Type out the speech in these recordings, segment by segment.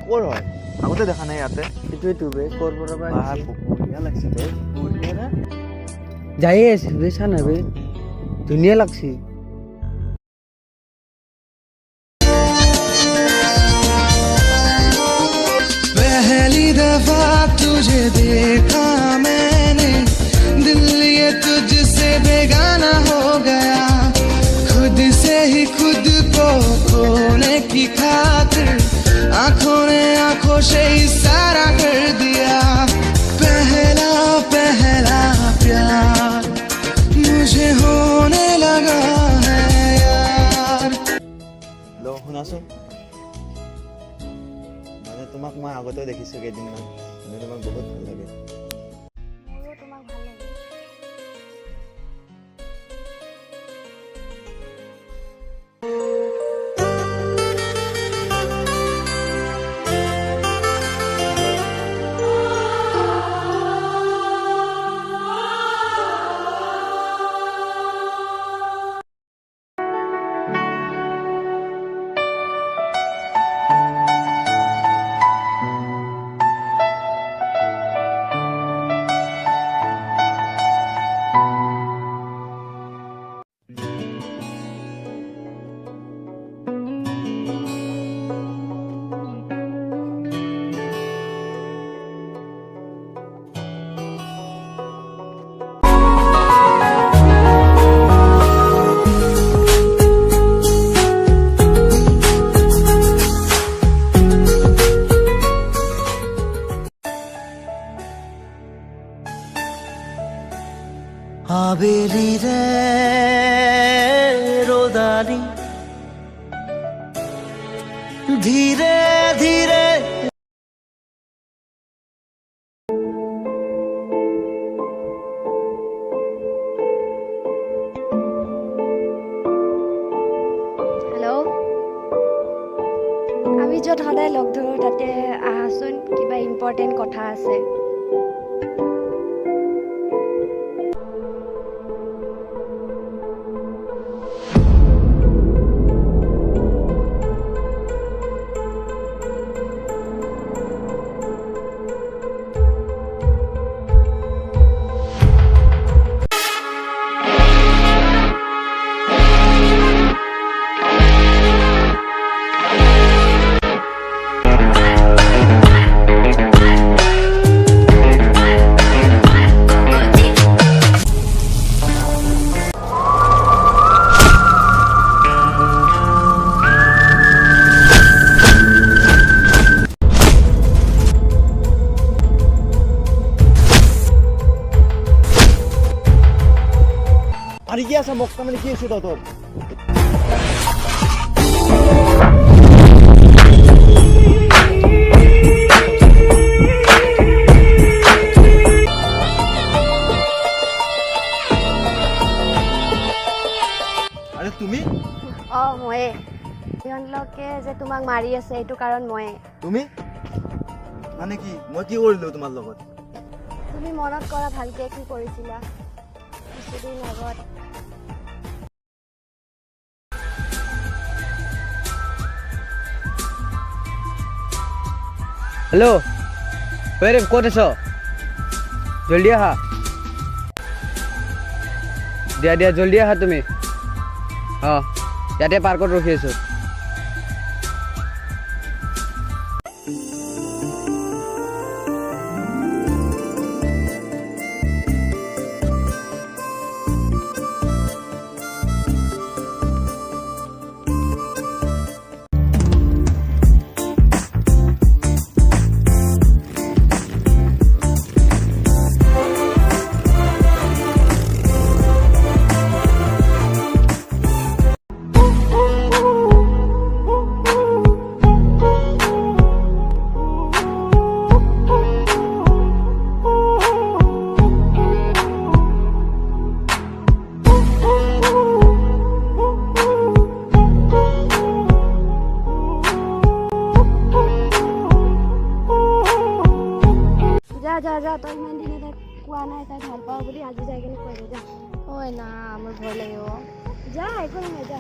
ক'ৰ হয় আগতে দেখা নাই ইয়াতে এইটোৱেতো বে ক'ৰ পৰা বা আহিছে বঢ়িয়া লাগিছে বে বঢ়িয়া না যায়ে আছিল বে চা না বে ধুনীয়া লাগছি पहली दफा तुझे देखा मैंने दिल ये तुझसे बेगाना हो गया खुद से ही खुद को खोने की खातिर आंखों ने आंखों से इशारा कर दिया पहला पहला प्यार मुझे होने लगा है यार লো শুনাচোন মানে তোমাক মই আগতেও দেখিছোঁ কেইদিনমান মানে তোমাক বহুত ভাল লাগে মোৰো তোমাক ভাল লাগে आबेली रे रोदानी धीरे धीरे হেল্ল' আমি য'ত সদায় লগ ধৰোঁ তাতে আহাচোন কিবা ইম্পৰ্টেণ্ট কথা আছে আৰু কি আছে মোক তাৰমানে কি আছে তহঁতৰ আৰে তুমি অঁ ময়ে সিহঁতলোকে যে তোমাক মাৰি আছে এইটো কাৰণ ময়ে তুমি মানে কি মই কি কৰিলোঁ তোমাৰ লগত তুমি মনত কৰা ভালকে কি কৰিছিলা কিছুদিন আগত হেল্ল' ঐ ৰে ক'ত আছ জল্দি আহা দিয়া দিয়া জল্দি আহা তুমি অঁ ইয়াতে পাৰ্কত ৰখি আছোঁ যা তই ইমান দিনে তাইক কোৱা নাই তাই ভাল পাওঁ বুলি আজি যাই কিনে কৈ যা ঐ না মোৰ ভয় লাগিব যা একো নহয় যা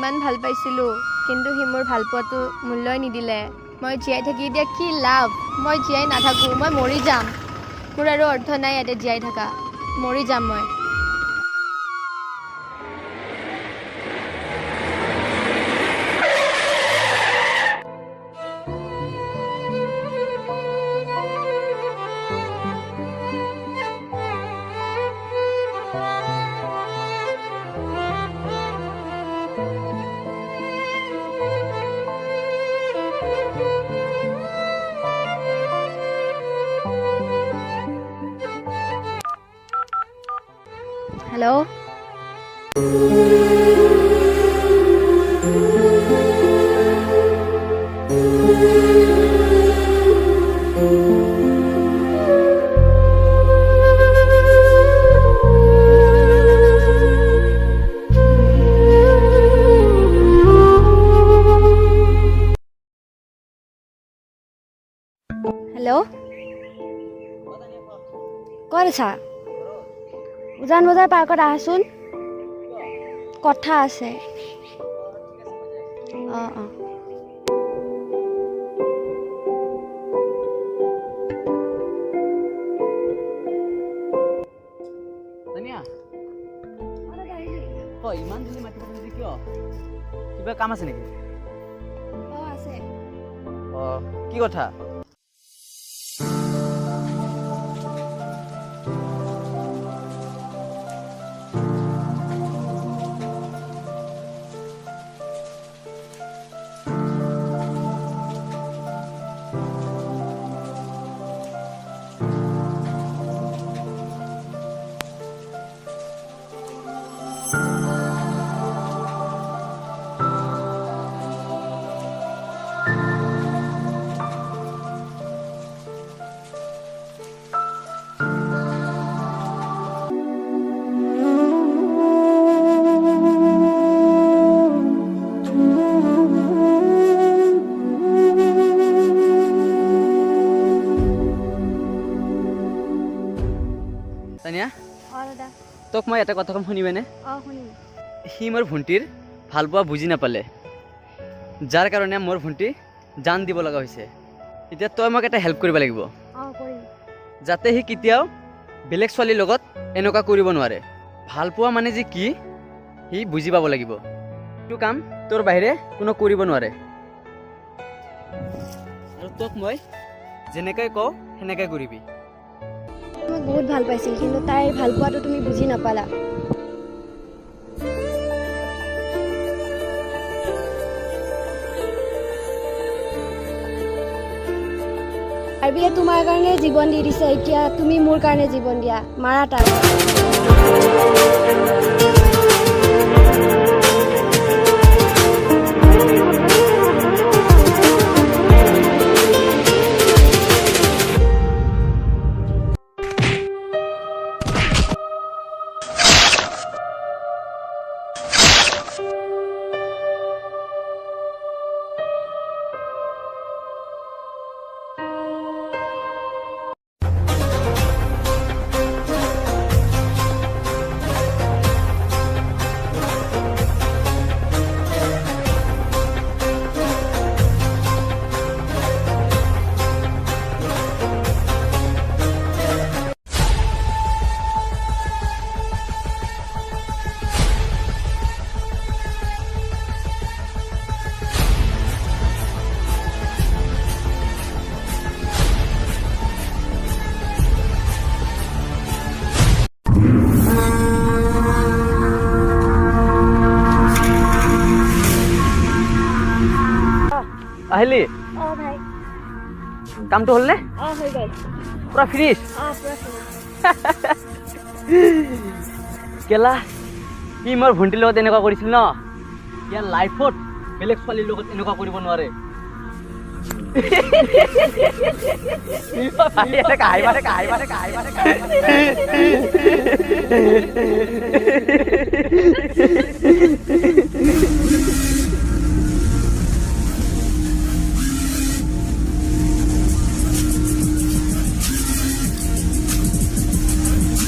ইমান ভাল পাইছিলোঁ, কিন্তু সি মোৰ ভাল পোৱাটো মূল্যই নিদিলে। মই জীয়াই থাকি এতিয়া কি লাভ? মই জীয়াই নাথাকোঁ, মই মৰি যাম। মোৰ আৰু অৰ্থ নাই ইয়াতে জীয়াই থকা, মৰি যাম মই। হেল্ল'। হেল্ল', ক'ত আছা? উজান বজাৰ পাৰ্কত আহাচোন, কথা আছে। অঁ অঁ। ইমান জলদি মাতিব খুজিছে কিয়? কিবা কাম আছে নেকি? অঁ আছে। অঁ, কি কথা? তানিয়া, অঁ দাদা। তোক মই এটা কথা কম, শুনিবিনে? অঁ শুনিম। সি মোৰ ভণ্টিৰ ভাল পোৱা বুজি নাপালে, যাৰ কাৰণে মোৰ ভণ্টি জান দিব লগা হৈছে। এতিয়া তই মোক এটা হেল্প কৰিব লাগিব, অঁ কৰিম। যাতে সি কেতিয়াও বেলেগ ছোৱালীৰ লগত এনেকুৱা কৰিব নোৱাৰে। ভাল পোৱা মানে যে কি সি বুজি পাব লাগিব। এইটো কাম তোৰ বাহিৰে কোনো কৰিব নোৱাৰে। আৰু তোক মই যেনেকৈ কওঁ সেনেকৈ কৰিবি। মোক বহুত ভাল পাইছিল, কিন্তু তাইৰ ভাল পোৱাটো তুমি বুজি নাপালা। আৰবিয়ে তোমাৰ কাৰণে জীৱন দি দিছে, এতিয়া তুমি মোৰ কাৰণে জীৱন দিয়া। মাৰা তাক। আহিলি? অঁ ভাই। কামটো হ'লনে? অঁ হৈ গ'ল। পুৰা ফিনিছ? অঁ পুৰা ফিনিছ। কেলা সি মোৰ ভণ্টিৰ লগত এনেকুৱা কৰিছিল ন, ইয়াৰ লাইফত বেলেগ ছোৱালীৰ লগত এনেকুৱা কৰিব নোৱাৰে।